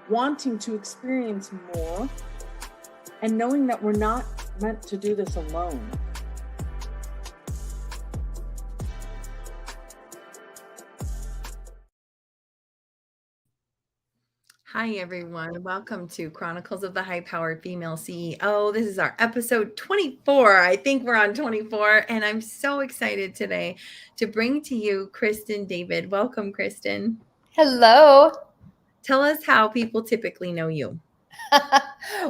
wanting to experience more, and knowing that we're not meant to do this alone. Hi, everyone. Welcome to Chronicles of the High-Powered Female CEO. This is our episode 24. I think we're on 24, and I'm so excited today to bring to you Kristen David. Welcome, Kristen. Hello. Tell us how people typically know you.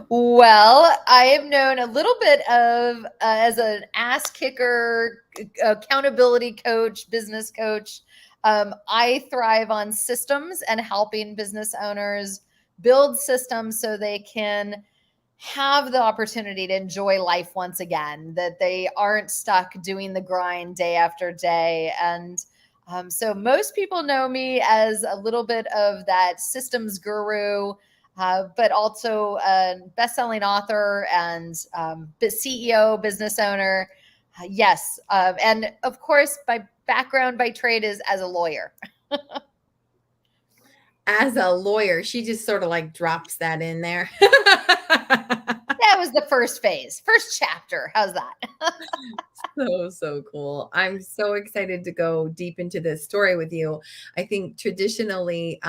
Well, I am known a little bit of as an ass kicker, accountability coach, business coach. I thrive on systems and helping business owners build systems so they can have the opportunity to enjoy life once again, that they aren't stuck doing the grind day after day. And so most people know me as a little bit of that systems guru, but also a best-selling author and CEO, business owner. Yes. And of course, my background by trade is as a lawyer. As a lawyer, she just sort of like drops that in there. That was the first phase, first chapter. How's that? So cool. I'm so excited to go deep into this story with you. I think traditionally,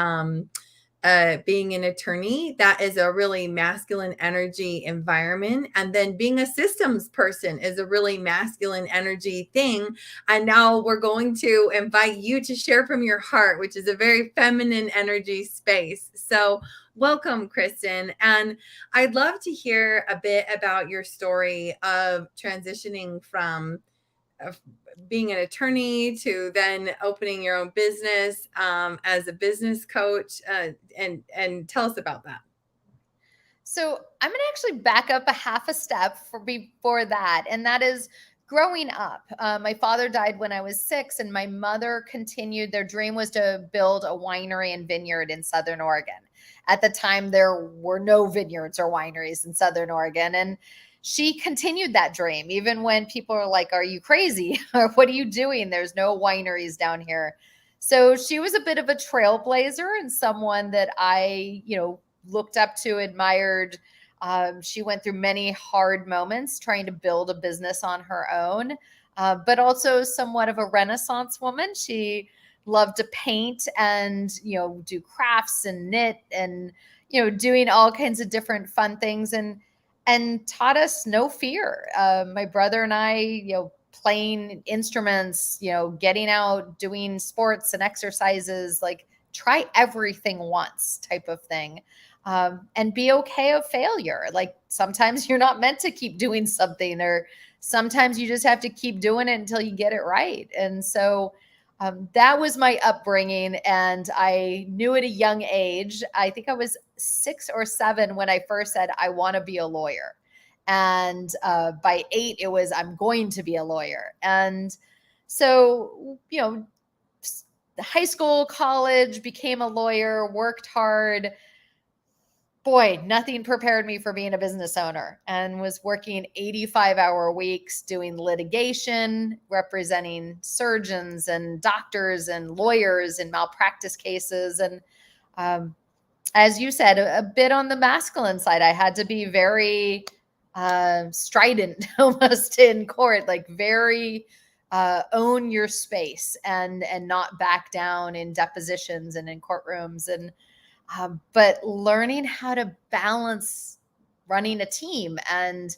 being an attorney, that is a really masculine energy environment. And then being a systems person is a really masculine energy thing. And now we're going to invite you to share from your heart, which is a very feminine energy space. So welcome, Kristen. And I'd love to hear a bit about your story of transitioning from being an attorney to then opening your own business as a business coach, and tell us about that. So I'm going to actually back up a half a step before that. And that is growing up. My father died when I was 6, and my mother continued. Their dream was to build a winery and vineyard in Southern Oregon. At the time, there were no vineyards or wineries in Southern Oregon. And she continued that dream, even when people are like, "Are you crazy? Or what are you doing? There's no wineries down here." So she was a bit of a trailblazer and someone that I, looked up to, admired. She went through many hard moments trying to build a business on her own, but also somewhat of a Renaissance woman. She loved to paint and, do crafts and knit and, doing all kinds of different fun things, and taught us no fear. My brother and I, playing instruments, getting out, doing sports and exercises, like try everything once type of thing. And be okay of failure. Like sometimes you're not meant to keep doing something, or sometimes you just have to keep doing it until you get it right. And so that was my upbringing. And I knew at a young age, I think I was 6 or 7 when I first said, I want to be a lawyer. And by 8, it was, I'm going to be a lawyer. And so, high school, college, became a lawyer, worked hard. Boy, nothing prepared me for being a business owner, and was working 85-hour weeks doing litigation, representing surgeons and doctors and lawyers in malpractice cases. And as you said, a bit on the masculine side. I had to be very strident almost in court, like very own your space and not back down in depositions and in courtrooms. And but learning how to balance running a team and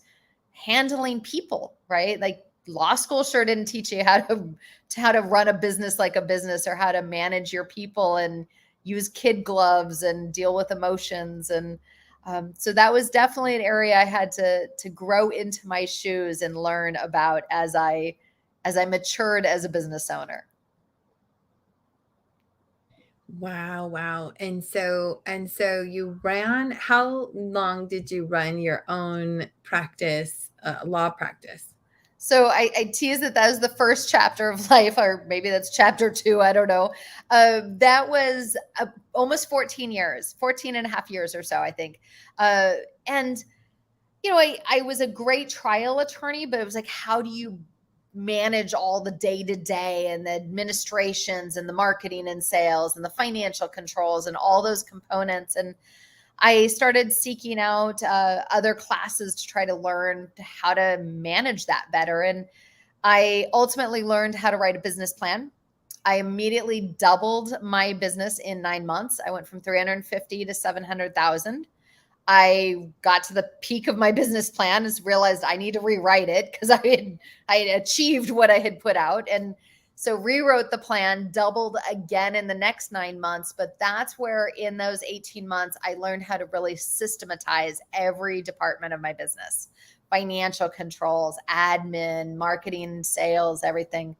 handling people, right? Like law school sure didn't teach you how to run a business like a business, or how to manage your people and use kid gloves and deal with emotions. And so that was definitely an area I had to grow into my shoes and learn about as I matured as a business owner. Wow. And so you ran, how long did you run your own practice, law practice? So I tease that was the first chapter of life, or maybe that's chapter 2. I don't know. That was almost 14 and a half years or so, I think. And, I was a great trial attorney, but it was like, how do you manage all the day-to-day and the administrations and the marketing and sales and the financial controls and all those components? And I started seeking out other classes to try to learn how to manage that better. And I ultimately learned how to write a business plan. I immediately doubled my business in 9 months. I went from 350 to 700,000. I got to the peak of my business plan and realized I need to rewrite it because I had achieved what I had put out. And so rewrote the plan, doubled again in the next 9 months. But that's where in those 18 months, I learned how to really systematize every department of my business, financial controls, admin, marketing, sales, everything.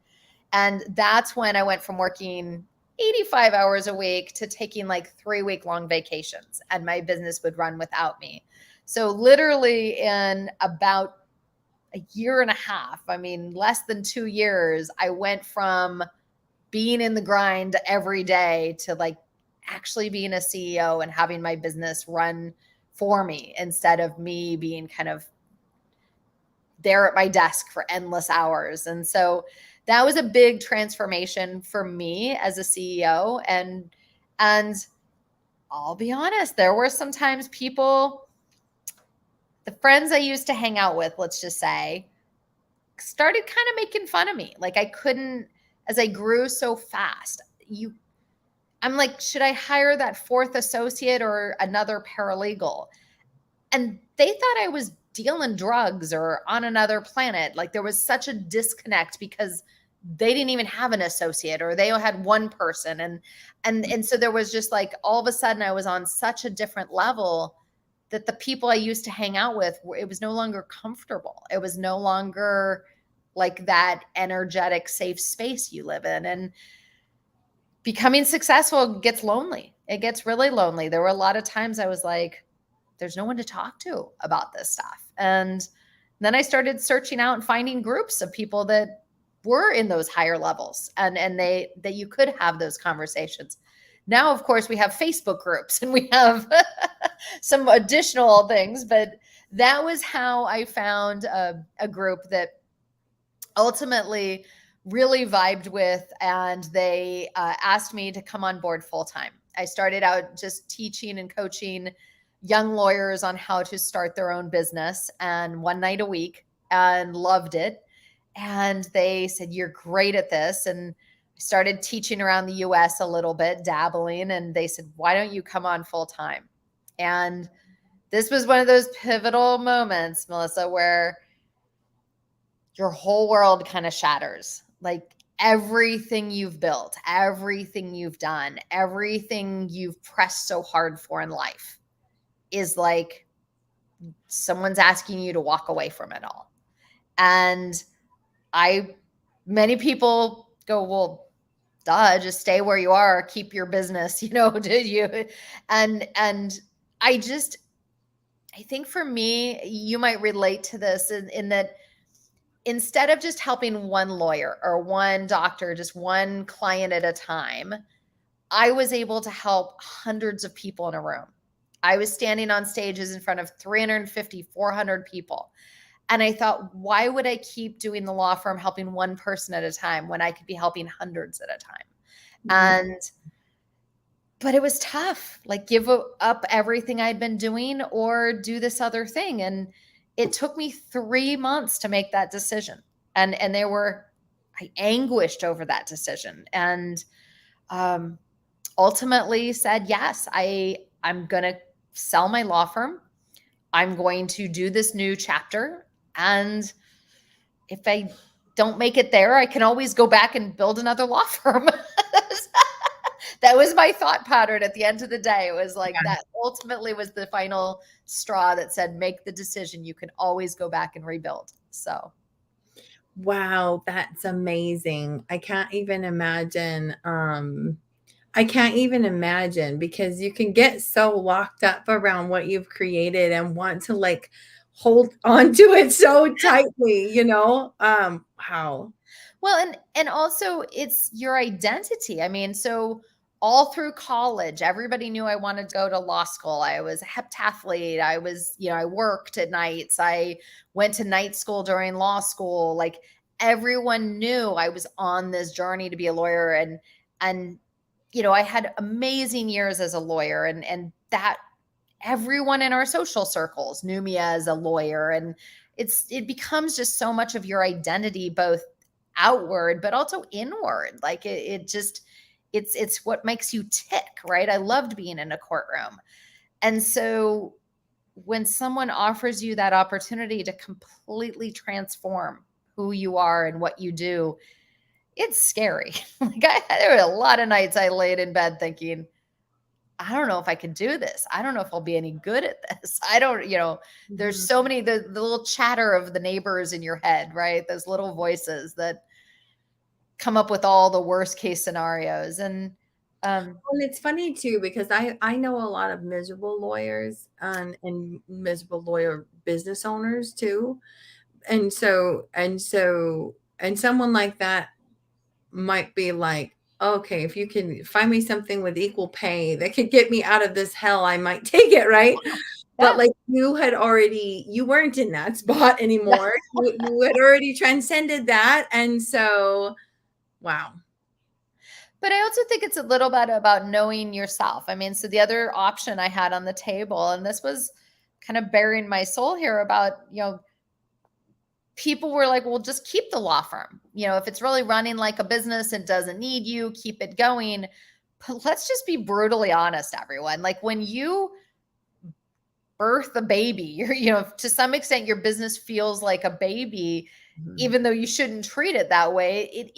And that's when I went from working 85 hours a week to taking like 3-week-long vacations, and my business would run without me. So literally in about a year and a half, I mean, less than 2 years, I went from being in the grind every day to like actually being a CEO and having my business run for me instead of me being kind of there at my desk for endless hours. And so that was a big transformation for me as a CEO. And I'll be honest, there were sometimes people, the friends I used to hang out with, let's just say, started kind of making fun of me. Like I couldn't, as I grew so fast, I'm like, should I hire that 4th associate or another paralegal? And they thought I was dealing drugs or on another planet. Like there was such a disconnect because they didn't even have an associate, or they had one person. And so there was just like, all of a sudden I was on such a different level that the people I used to hang out with, it was no longer comfortable. It was no longer like that energetic, safe space you live in. And becoming successful gets lonely. It gets really lonely. There were a lot of times I was like, there's no one to talk to about this stuff. And then I started searching out and finding groups of people that were in those higher levels and that you could have those conversations. Now, of course, we have Facebook groups and we have some additional things, but that was how I found a group that ultimately really vibed with, and they asked me to come on board full time. I started out just teaching and coaching young lawyers on how to start their own business, and one night a week, and loved it. And they said, you're great at this. And I started teaching around the US a little bit, dabbling. And they said, why don't you come on full time? And this was one of those pivotal moments, Melisa, where your whole world kind of shatters. Like everything you've built, everything you've done, everything you've pressed so hard for in life is like someone's asking you to walk away from it all. And many people go, well, duh, just stay where you are, keep your business, did you? And I think for me, you might relate to this in that instead of just helping one lawyer or one doctor, just one client at a time, I was able to help hundreds of people in a room. I was standing on stages in front of 350, 400 people. And I thought, why would I keep doing the law firm helping one person at a time when I could be helping hundreds at a time? Mm-hmm. But it was tough, like give up everything I'd been doing or do this other thing. And it took me 3 months to make that decision. And I anguished over that decision, and ultimately said, yes, I'm going to sell my law firm. I'm going to do this new chapter. And if I don't make it there, I can always go back and build another law firm. That was my thought pattern at the end of the day. It was like that ultimately was the final straw that said, make the decision. You can always go back and rebuild. So. Wow, that's amazing. I can't even imagine because you can get so locked up around what you've created and want to like hold on to it so tightly, wow. Well, and also it's your identity. I mean, so all through college, everybody knew I wanted to go to law school. I was a heptathlete. I was, I worked at nights. I went to night school during law school. Like everyone knew I was on this journey to be a lawyer. And I had amazing years as a lawyer, and that everyone in our social circles knew me as a lawyer. And it becomes just so much of your identity, both outward, but also inward. Like it's what makes you tick, right? I loved being in a courtroom. And so when someone offers you that opportunity to completely transform who you are and what you do, it's scary. Like there were a lot of nights I laid in bed thinking, I don't know if I can do this. I don't know if I'll be any good at this. I don't, there's so many, the little chatter of the neighbors in your head, right? Those little voices that come up with all the worst case scenarios. And it's funny too, because I know a lot of miserable lawyers and miserable lawyer business owners too. And someone like that might be like, okay, if you can find me something with equal pay that could get me out of this hell, I might take it, right? Yeah. But like you weren't in that spot anymore. You had already transcended that. And so, wow. But I also think it's a little bit about knowing yourself. I mean, so the other option I had on the table, and this was kind of bearing my soul here about, people were like, well, just keep the law firm. If it's really running like a business, it doesn't need you, keep it going. But let's just be brutally honest, everyone. Like when you birth a baby, you're, to some extent, your business feels like a baby, even though you shouldn't treat it that way.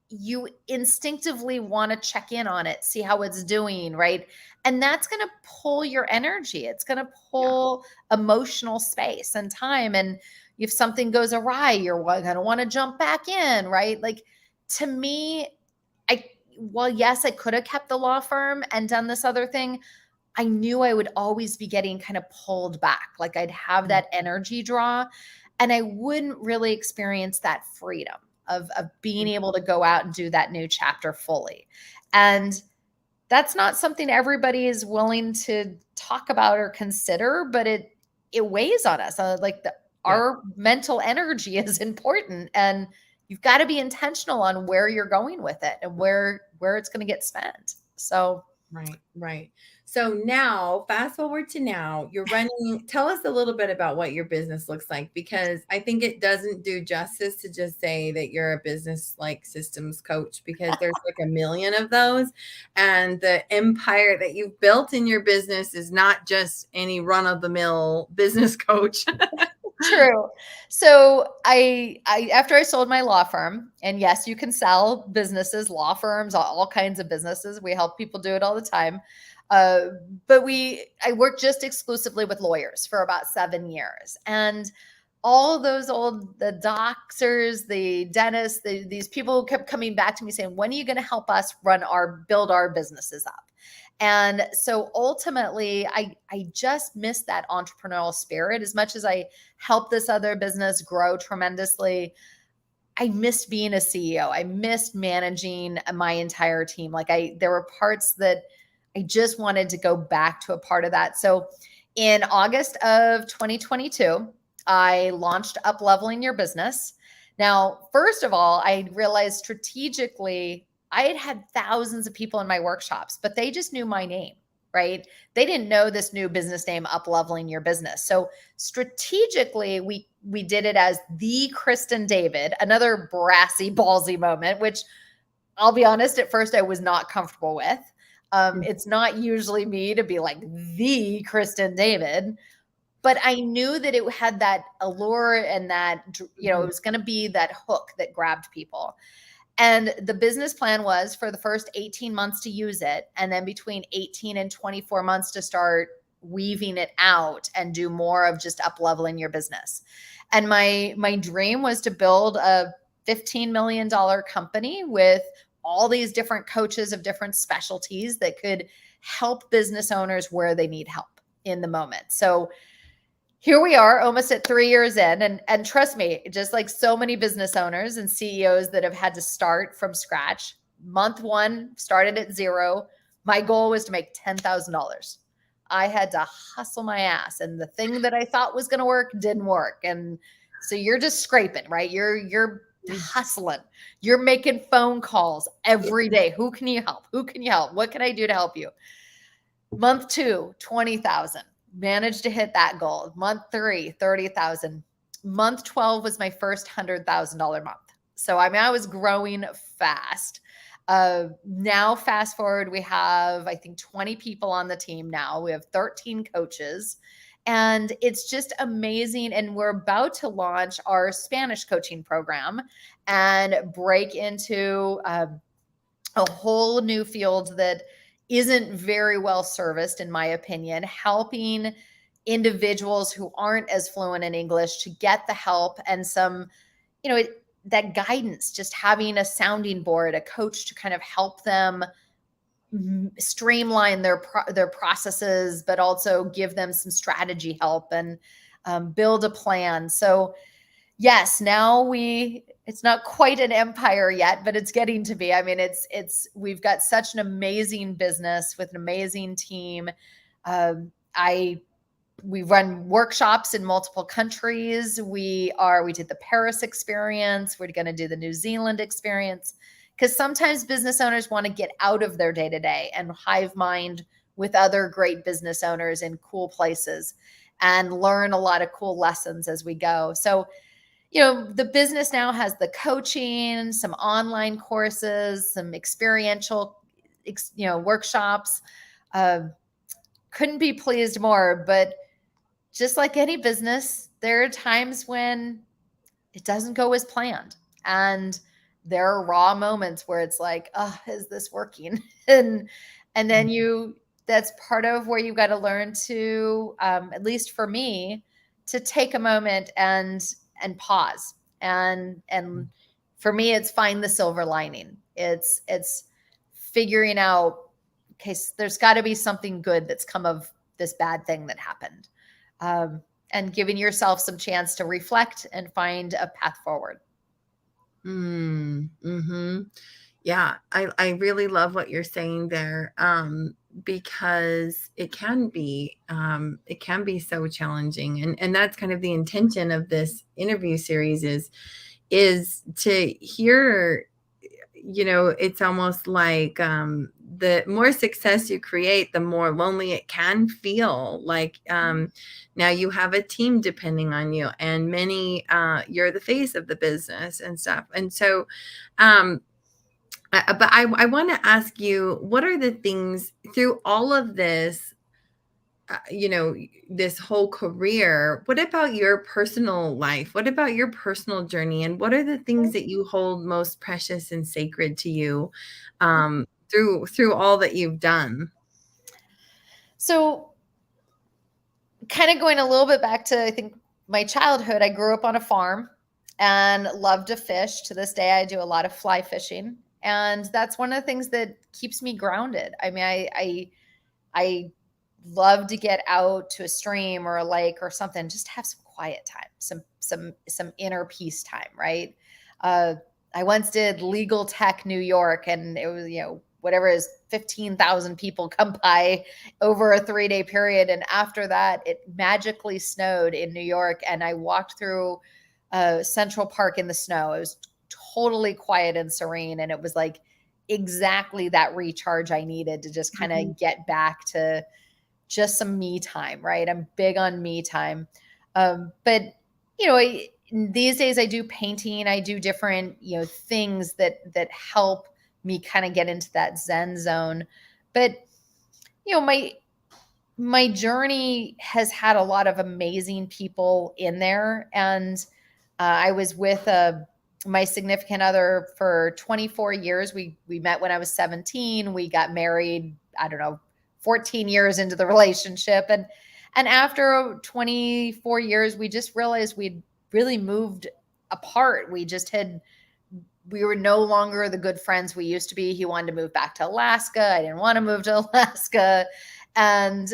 You instinctively want to check in on it, see how it's doing, right? And that's going to pull your energy. It's going to pull emotional space and time. And if something goes awry, you're going to want to jump back in, right? Like to me, yes, I could have kept the law firm and done this other thing. I knew I would always be getting kind of pulled back. Like I'd have that energy draw and I wouldn't really experience that freedom of being able to go out and do that new chapter fully. And that's not something everybody is willing to talk about or consider, but it weighs on us. Our mental energy is important, and you've got to be intentional on where you're going with it and where it's going to get spent. So Right. So now, fast forward to now, you're running. Tell us a little bit about what your business looks like, because I think it doesn't do justice to just say that you're a business like systems coach, because there's like a million of those. And the empire that you've built in your business is not just any run of the mill business coach. True. So I after I sold my law firm, and yes, you can sell businesses, law firms, all kinds of businesses. We help people do it all the time. But I worked just exclusively with lawyers for about 7 years. And all those the doctors, the dentists, these people kept coming back to me saying, when are you going to help us build our businesses up? And so ultimately, I just missed that entrepreneurial spirit. As much as I helped this other business grow tremendously, I missed being a CEO. I missed managing my entire team. There were parts that I just wanted to go back to a part of that. So in August of 2022, I launched Up Leveling Your Business. Now, first of all, I realized strategically, I had thousands of people in my workshops, but they just knew my name, right? They didn't know this new business name, Up Leveling Your Business. So strategically, we did it as the Kristen David, another brassy, ballsy moment, which I'll be honest, at first I was not comfortable with. It's not usually me to be like the Kristen David, but I knew that it had that allure and that, it was going to be that hook that grabbed people. And the business plan was for the first 18 months to use it. And then between 18 and 24 months to start weaving it out and do more of just up leveling your business. And my dream was to build a $15 million company with all these different coaches of different specialties that could help business owners where they need help in the moment. So here we are almost at 3 years in, and trust me, just like so many business owners and CEOs that have had to start from scratch, month one started at zero. My goal was to make $10,000. I had to hustle my ass, and the thing that I thought was going to work didn't work. And so you're just scraping, right? You're hustling. You're making phone calls every day. Who can you help? Who can you help? What can I do to help you? Month two, 20,000. managed to hit that goal. Month 3, 30,000. Month 12 was my first $100,000 month. So, I mean, I was growing fast. Now, fast forward, we have, I think, 20 people on the team now. We have 13 coaches, and it's just amazing. And we're about to launch our Spanish coaching program and break into a whole new field that isn't very well serviced, in my opinion, helping individuals who aren't as fluent in English to get the help and some, that guidance, just having a sounding board, a coach to kind of help them streamline their processes, but also give them some strategy help and build a plan. So yes, now it's not quite an empire yet, but it's getting to be. I mean, we've got such an amazing business with an amazing team. We run workshops in multiple countries. We did the Paris experience. We're going to do the New Zealand experience, because sometimes business owners want to get out of their day-to-day and hive mind with other great business owners in cool places and learn a lot of cool lessons as we go. So, the business now has the coaching, some online courses, some experiential, workshops. Couldn't be pleased more, but just like any business, there are times when it doesn't go as planned. And there are raw moments where it's like, oh, is this working? and then that's part of where you've got to learn to, at least for me, to take a moment and pause. And for me, it's find the silver lining. It's figuring out, okay, there's got to be something good that's come of this bad thing that happened. And giving yourself some chance to reflect and find a path forward. Mm-hmm. Yeah, I really love what you're saying there, because it can be so challenging, and that's kind of the intention of this interview series is to hear. It's almost like the more success you create, the more lonely it can feel. Like now you have a team depending on you, and many you're the face of the business and stuff. And so, but I want to ask you, what are the things through all of this? This whole career, what about your personal life? What about your personal journey? And what are the things that you hold most precious and sacred to you through all that you've done? So kind of going a little bit back to, I think, my childhood, I grew up on a farm and loved to fish. To this day, I do a lot of fly fishing. And that's one of the things that keeps me grounded. I mean, I love to get out to a stream or a lake or something, just have some quiet time, some inner peace time, right? I once did Legal Tech New York, and it was, whatever it is, 15,000 people come by over a 3-day period. And after that, it magically snowed in New York, and I walked through Central Park in the snow. It was totally quiet and serene, and it was like exactly that recharge I needed to just kind of get back to just some me time, right? I'm big on me time. But, these days I do painting, I do different, things that help me kind of get into that Zen zone. But, my journey has had a lot of amazing people in there. And I was with my significant other for 24 years. We met when I was 17. We got married, 14 years into the relationship. And after 24 years, we just realized we'd really moved apart. We were no longer the good friends we used to be. He wanted to move back to Alaska. I didn't want to move to Alaska. And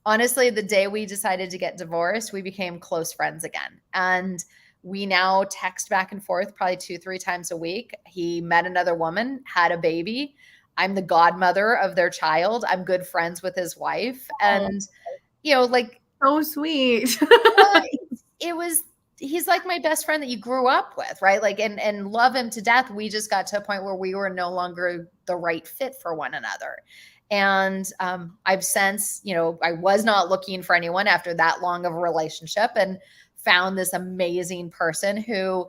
honestly, the day we decided to get divorced, we became close friends again. And we now text back and forth probably 2-3 times a week. He met another woman, had a baby. I'm the godmother of their child. I'm good friends with his wife. And, so sweet. it was he's like my best friend that you grew up with, right? Like, and love him to death. We just got to a point where we were no longer the right fit for one another. And I've since, I was not looking for anyone after that long of a relationship, and found this amazing person who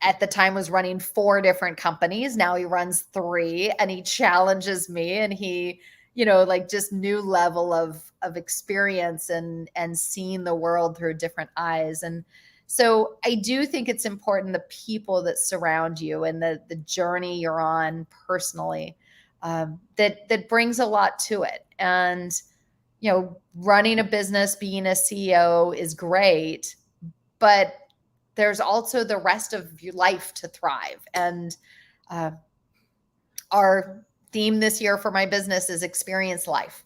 at the time was running 4 different companies. Now he runs 3, and he challenges me, and he, like just new level of experience and seeing the world through different eyes. And so I do think it's important, the people that surround you and the journey you're on personally, that brings a lot to it. And, running a business, being a CEO is great, but there's also the rest of your life to thrive. And our theme this year for my business is experience life,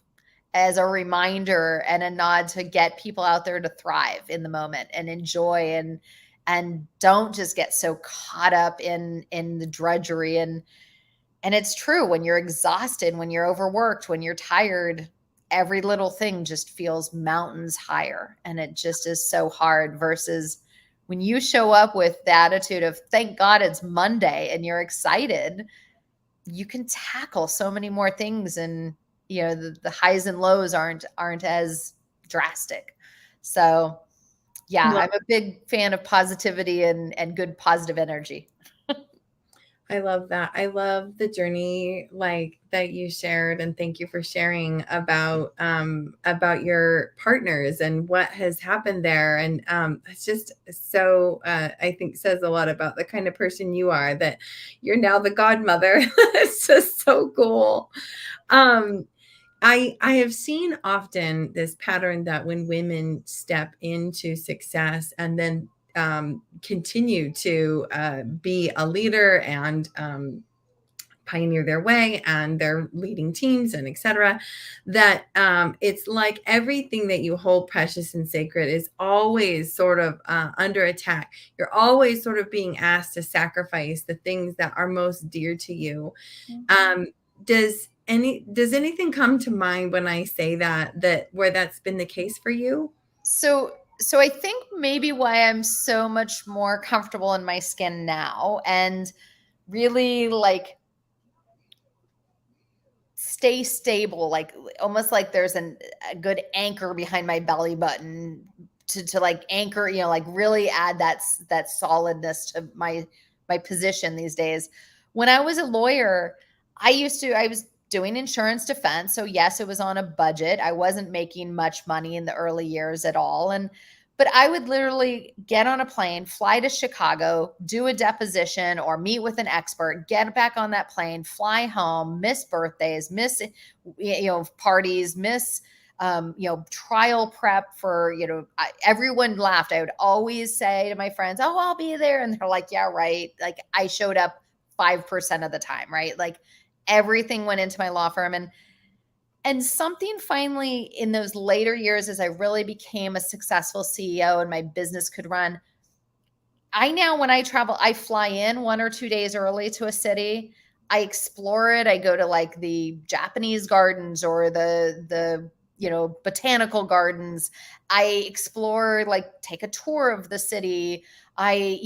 as a reminder and a nod to get people out there to thrive in the moment and enjoy, and don't just get so caught up in the drudgery. And it's true, when you're exhausted, when you're overworked, when you're tired, every little thing just feels mountains higher, and it just is so hard. Versus when you show up with the attitude of, thank God it's Monday, and you're excited, you can tackle so many more things, and the highs and lows aren't as drastic. So yeah, I'm a big fan of positivity and good positive energy. I love that. I love the journey that you shared, and thank you for sharing about your partners and what has happened there. And it's just so I think says a lot about the kind of person you are, that you're now the godmother. It's just so cool. I have seen often this pattern that when women step into success and then continue to be a leader and pioneer their way, and they're leading teams and etc., that it's like everything that you hold precious and sacred is always sort of under attack. You're always sort of being asked to sacrifice the things that are most dear to you. Mm-hmm. Does anything come to mind when I say that where that's been the case for you? So I think maybe why I'm so much more comfortable in my skin now, and really like stay stable, like almost like there's a good anchor behind my belly button to like anchor, like really add that solidness to my position these days. When I was a lawyer, I was doing insurance defense. So yes, it was on a budget. I wasn't making much money in the early years at all. But I would literally get on a plane, fly to Chicago, do a deposition or meet with an expert, get back on that plane, fly home, miss birthdays, miss, parties, miss, trial prep for, everyone laughed. I would always say to my friends, oh, I'll be there. And they're like, yeah, right. Like I showed up 5% of the time, right? Like everything went into my law firm. And something finally in those later years, as I really became a successful CEO and my business could run, I now, when I travel, I fly in 1 or 2 days early to a city. I explore it. I go to like the Japanese gardens or the botanical gardens. I explore, like take a tour of the city. I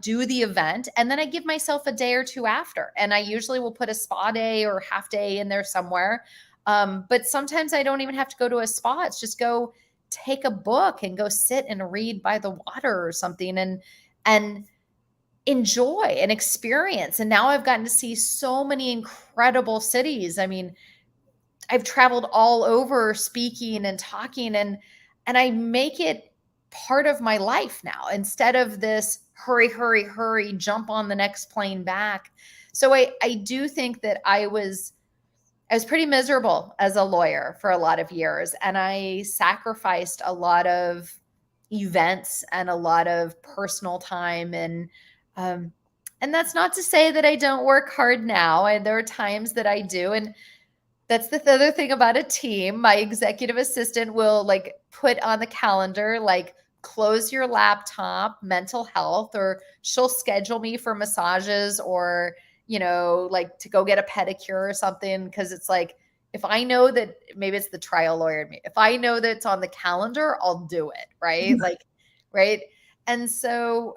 do the event, and then I give myself a day or two after. And I usually will put a spa day or half day in there somewhere. But sometimes I don't even have to go to a spa. It's just go take a book and go sit and read by the water or something, and enjoy and experience. And now I've gotten to see so many incredible cities. I mean, I've traveled all over speaking and talking, and I make it part of my life now, instead of this hurry, hurry, hurry, jump on the next plane back. So I do think that I was pretty miserable as a lawyer for a lot of years, and I sacrificed a lot of events and a lot of personal time. And that's not to say that I don't work hard now. And there are times that I do. And that's the other thing about a team. My executive assistant will like put on the calendar, like close your laptop, mental health, or she'll schedule me for massages or, like to go get a pedicure or something. Cause it's like, if I know that, maybe it's the trial lawyer in me, if I know that it's on the calendar, I'll do it. Right. Like, right. And so,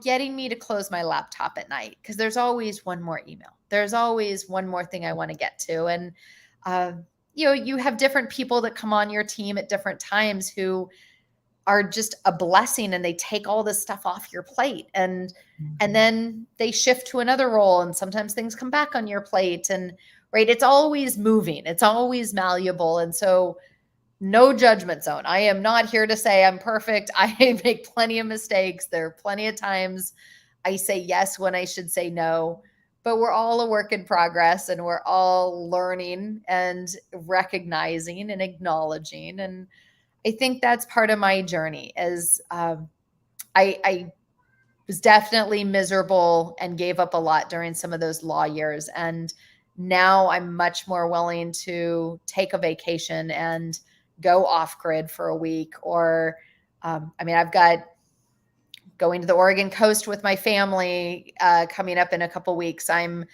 getting me to close my laptop at night, because there's always one more email. There's always one more thing I want to get to. And, you have different people that come on your team at different times who are just a blessing, and they take all this stuff off your plate, and then they shift to another role, and sometimes things come back on your plate, and right, it's always moving, it's always malleable. And so no judgment zone. I am not here to say I'm perfect. I make plenty of mistakes. There are plenty of times I say yes when I should say no, but we're all a work in progress, and we're all learning and recognizing and acknowledging. And I think that's part of my journey is I was definitely miserable and gave up a lot during some of those law years. And now I'm much more willing to take a vacation and go off grid for a week. Or, I've got going to the Oregon coast with my family coming up in a couple weeks. I'm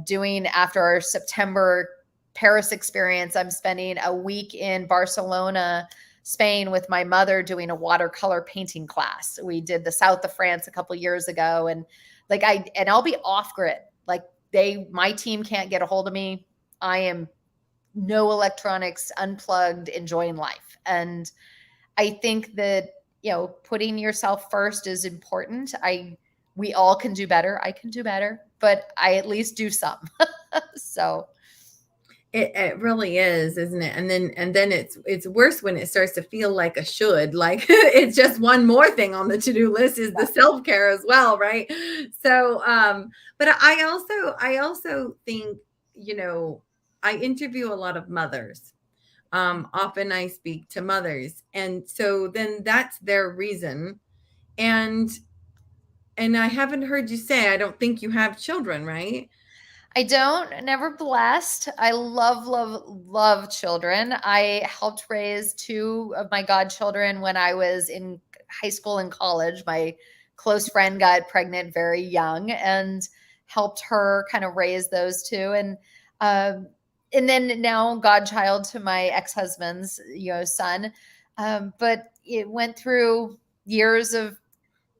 doing, after our September Paris experience, I'm spending a week in Barcelona, Spain with my mother doing a watercolor painting class. We did the south of France a couple years ago. And I'll be off grid. Like my team can't get a hold of me. I am no electronics, unplugged, enjoying life. And I think that, putting yourself first is important. We all can do better. I can do better, but I at least do some. So it really is, isn't it? And then it's worse when it starts to feel like a should, like it's just one more thing on the to-do list is the self-care as well, right? So but I also think, I interview a lot of mothers. Often I speak to mothers, and so then that's their reason. And I haven't heard you say, I don't think you have children, right? I don't, never blessed. I love, love, love children. I helped raise two of my godchildren when I was in high school and college. My close friend got pregnant very young and helped her kind of raise those two. And then now godchild to my ex-husband's, son. But it went through years of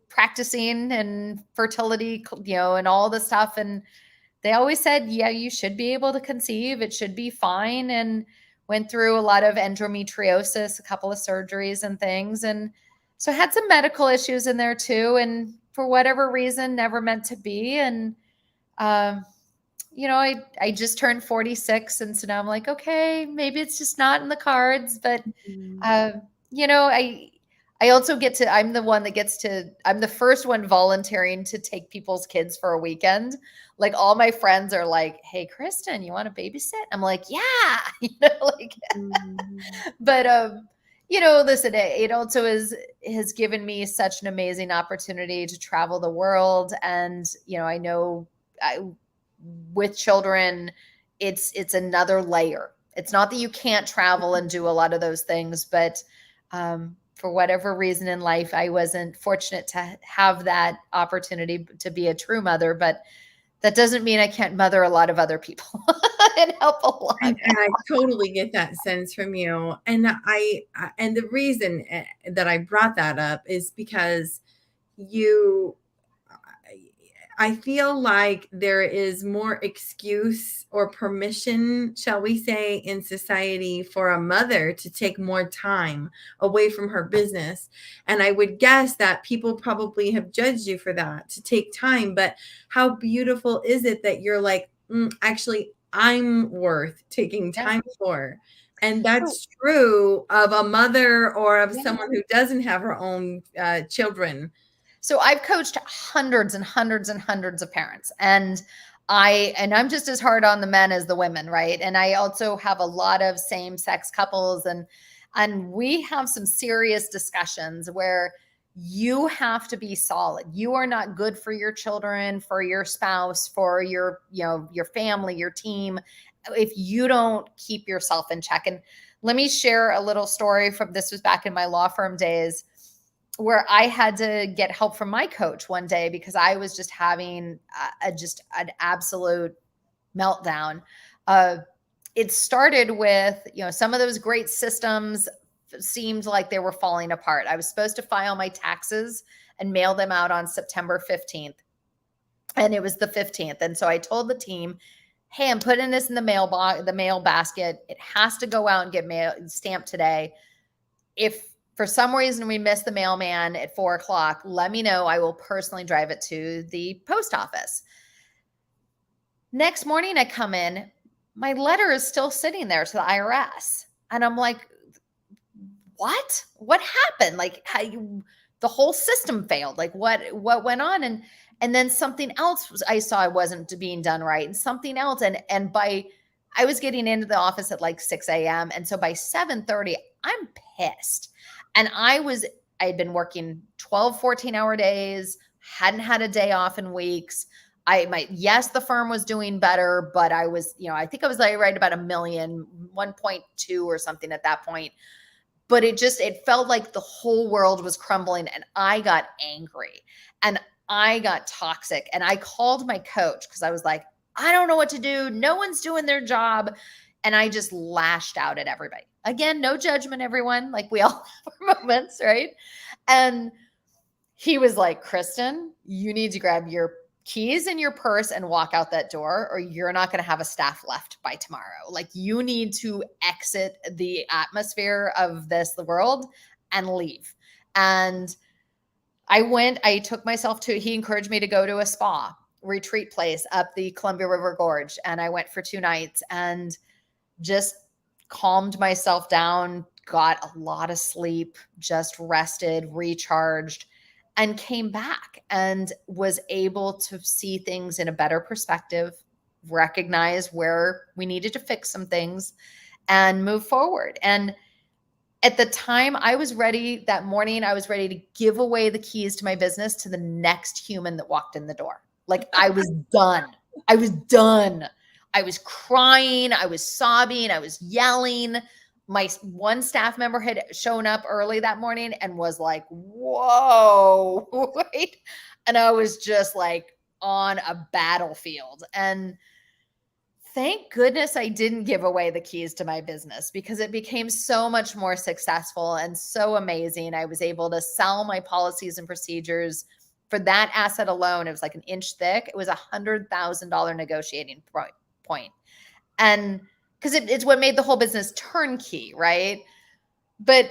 practicing and fertility, and all the stuff. And they always said, yeah, you should be able to conceive. It should be fine. And went through a lot of endometriosis, a couple of surgeries and things. And so I had some medical issues in there too. And for whatever reason, never meant to be. And, I just turned 46. And so now I'm like, okay, maybe it's just not in the cards. But, I also I'm the one that I'm the first one volunteering to take people's kids for a weekend. Like all my friends are like, hey, Kristen, you want to babysit? I'm like, yeah, but, listen, it also has given me such an amazing opportunity to travel the world. And, I know with children, it's another layer. It's not that you can't travel and do a lot of those things, but, for whatever reason in life, I wasn't fortunate to have that opportunity to be a true mother, but that doesn't mean I can't mother a lot of other people and help along. And I totally get that sense from you. And and the reason that I brought that up is because I feel like there is more excuse or permission, shall we say, in society for a mother to take more time away from her business. And I would guess that people probably have judged you for that, to take time. But how beautiful is it that you're like, actually, I'm worth taking time for. And that's true of a mother or of someone who doesn't have her own children. So I've coached hundreds and hundreds and hundreds of parents, and I'm just as hard on the men as the women, right? And I also have a lot of same-sex couples, and we have some serious discussions where you have to be solid. You are not good for your children, for your spouse, for your family, your team, if you don't keep yourself in check. And let me share a little story this was back in my law firm days, where I had to get help from my coach one day because I was just having just an absolute meltdown. It started with, some of those great systems, seemed like they were falling apart. I was supposed to file my taxes and mail them out on September 15th. And it was the 15th. And so I told the team, hey, I'm putting this in the mail basket. It has to go out and get stamped today. If for some reason we miss the mailman at 4:00, let me know. I will personally drive it to the post office. Next morning I come in, my letter is still sitting there to the IRS. And I'm like, what? What happened? Like the whole system failed. Like what went on? And then something else I saw wasn't being done right, and something else. And I was getting into the office at like 6 a.m. And so by 7:30, I'm pissed. And I had been working 12, 14-hour days, hadn't had a day off in weeks. Yes, the firm was doing better, but I was, I think I was like right about $1 million, 1.2 or something at that point. But it felt like the whole world was crumbling, and I got angry and I got toxic. And I called my coach because I was like, I don't know what to do. No one's doing their job. And I just lashed out at everybody. Again, no judgment, everyone. Like we all have our moments, right? And he was like, Kristen, you need to grab your keys in your purse and walk out that door, or you're not going to have a staff left by tomorrow. Like you need to exit the atmosphere of the world and leave. And I took myself he encouraged me to go to a spa retreat place up the Columbia River Gorge. And I went for 2 nights and just calmed myself down, got a lot of sleep, just rested, recharged, and came back and was able to see things in a better perspective, recognize where we needed to fix some things and move forward. And at the time that morning, I was ready to give away the keys to my business to the next human that walked in the door. Like I was done. I was done. I was crying. I was sobbing. I was yelling. My one staff member had shown up early that morning and was like, whoa, wait. And I was just like on a battlefield. And thank goodness I didn't give away the keys to my business, because it became so much more successful and so amazing. I was able to sell my policies and procedures for that asset alone. It was like an inch thick. It was $100,000 negotiating point. And because it's what made the whole business turnkey, right? But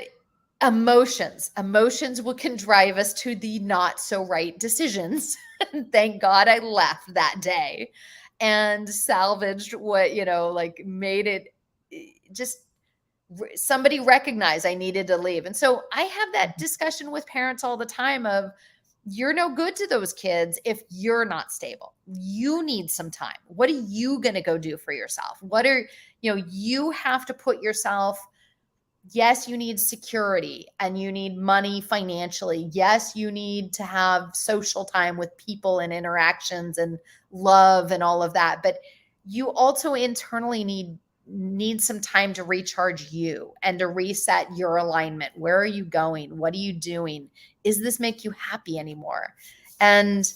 emotions can drive us to the not so right decisions. And thank God I left that day and salvaged what, made it just somebody recognized I needed to leave. And so I have that discussion with parents all the time of, you're no good to those kids if you're not stable. You need some time. What are you going to go do for yourself? You have to put yourself, yes, you need security and you need money financially. Yes, you need to have social time with people and interactions and love and all of that. But you also internally need some time to recharge you and to reset your alignment. Where are you going? What are you doing? Does this make you happy anymore? And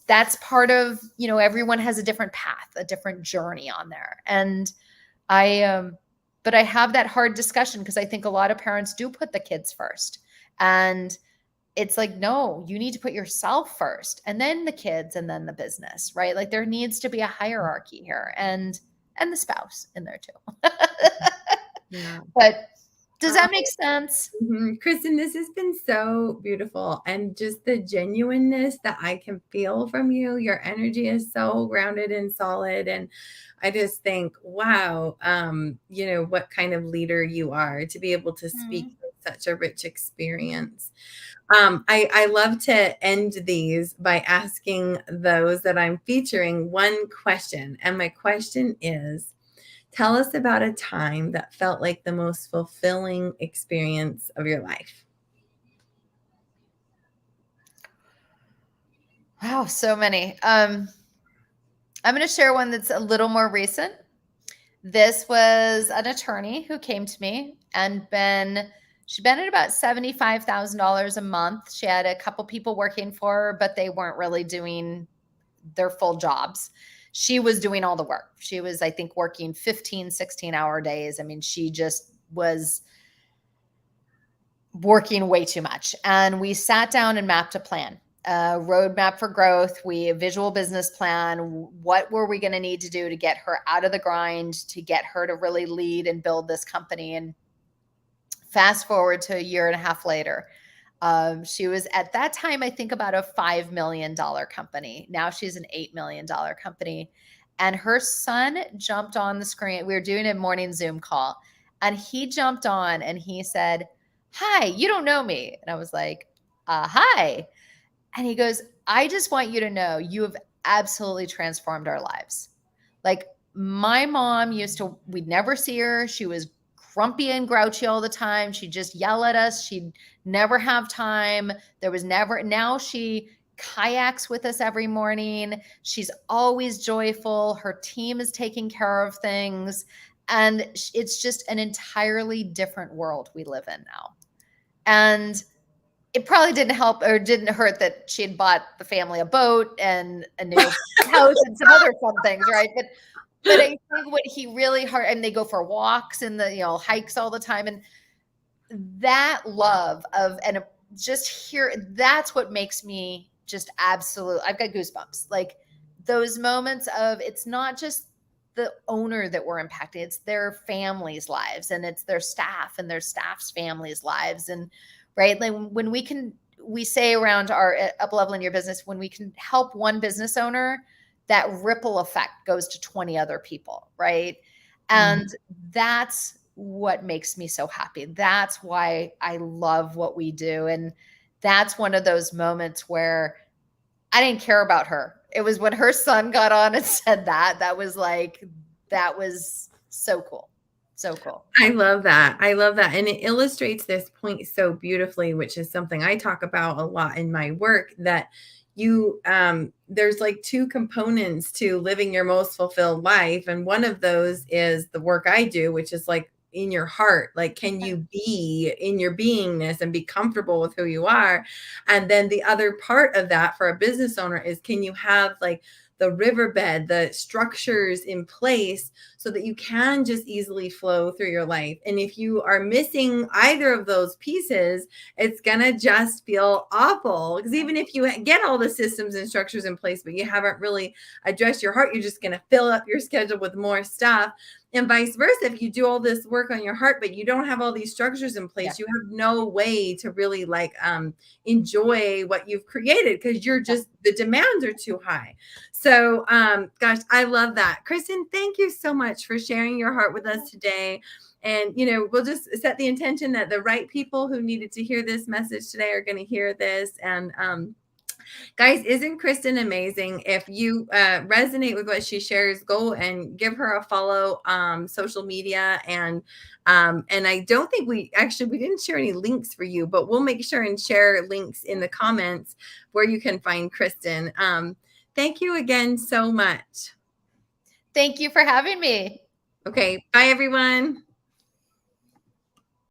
that's part of, everyone has a different path, a different journey on there. And but I have that hard discussion because I think a lot of parents do put the kids first. And it's like, no, you need to put yourself first and then the kids and then the business, right? Like there needs to be a hierarchy here and the spouse in there too. Yeah. But does that make sense? Mm-hmm. Kristen, this has been so beautiful, and just the genuineness that I can feel from you. Your energy is so grounded and solid. And I just think, wow, what kind of leader you are to be able to speak with such a rich experience. I love to end these by asking those that I'm featuring one question. And my question is, tell us about a time that felt like the most fulfilling experience of your life. Wow, so many. I'm going to share one that's a little more recent. This was an attorney who came to me and she'd been at about $75,000 a month. She had a couple people working for her, but they weren't really doing their full jobs. She was doing all the work. She was, I think, working 15, 16-hour days. I mean, she just was working way too much. And we sat down and mapped a plan, a roadmap for growth. A visual business plan. What were we going to need to do to get her out of the grind, to get her to really lead and build this company? And fast forward to a year and a half later, she was at that time, I think, about a $5 million company. Now she's an $8 million company. And her son jumped on the screen. We were doing a morning Zoom call, and he jumped on and he said, "Hi, you don't know me." And I was like, "Hi." And he goes, "I just want you to know you have absolutely transformed our lives. Like, my mom we'd never see her. She was grumpy and grouchy all the time. She'd just yell at us. She'd never have time. Now she kayaks with us every morning. She's always joyful. Her team is taking care of things. And it's just an entirely different world we live in now." And it probably didn't help or didn't hurt that she had bought the family a boat and a new house and some other fun things, right? But I think what he really and they go for walks and hikes all the time. And that love and just that's what makes me just absolute. I've got goosebumps. Like those moments of, it's not just the owner that we're impacting, it's their families' lives, and it's their staff and their staff's families' lives. And right, like when we say around our up-leveling your business, when we can help one business owner, that ripple effect goes to 20 other people, right? And that's what makes me so happy. That's why I love what we do. And that's one of those moments where I didn't care about her. It was when her son got on and said that was so cool. So cool. I love that. I love that. And it illustrates this point so beautifully, which is something I talk about a lot in my work, that there's like two components to living your most fulfilled life. And one of those is the work I do, which is like in your heart. Like, can you be in your beingness and be comfortable with who you are? And then the other part of that for a business owner is, can you have like the riverbed, the structures in place so that you can just easily flow through your life? And if you are missing either of those pieces, it's going to just feel awful. Because even if you get all the systems and structures in place, but you haven't really addressed your heart, you're just going to fill up your schedule with more stuff. And vice versa. If you do all this work on your heart, but you don't have all these structures in place, you have no way to really enjoy what you've created, because you're just, the demands are too high. So, gosh, I love that. Kristen, thank you so much for sharing your heart with us today. And, we'll just set the intention that the right people who needed to hear this message today are going to hear this. And, guys, isn't Kristen amazing? If you resonate with what she shares, go and give her a follow social media. And I don't think we didn't share any links for you, but we'll make sure and share links in the comments where you can find Kristen. Thank you again so much. Thank you for having me. Okay. Bye, everyone.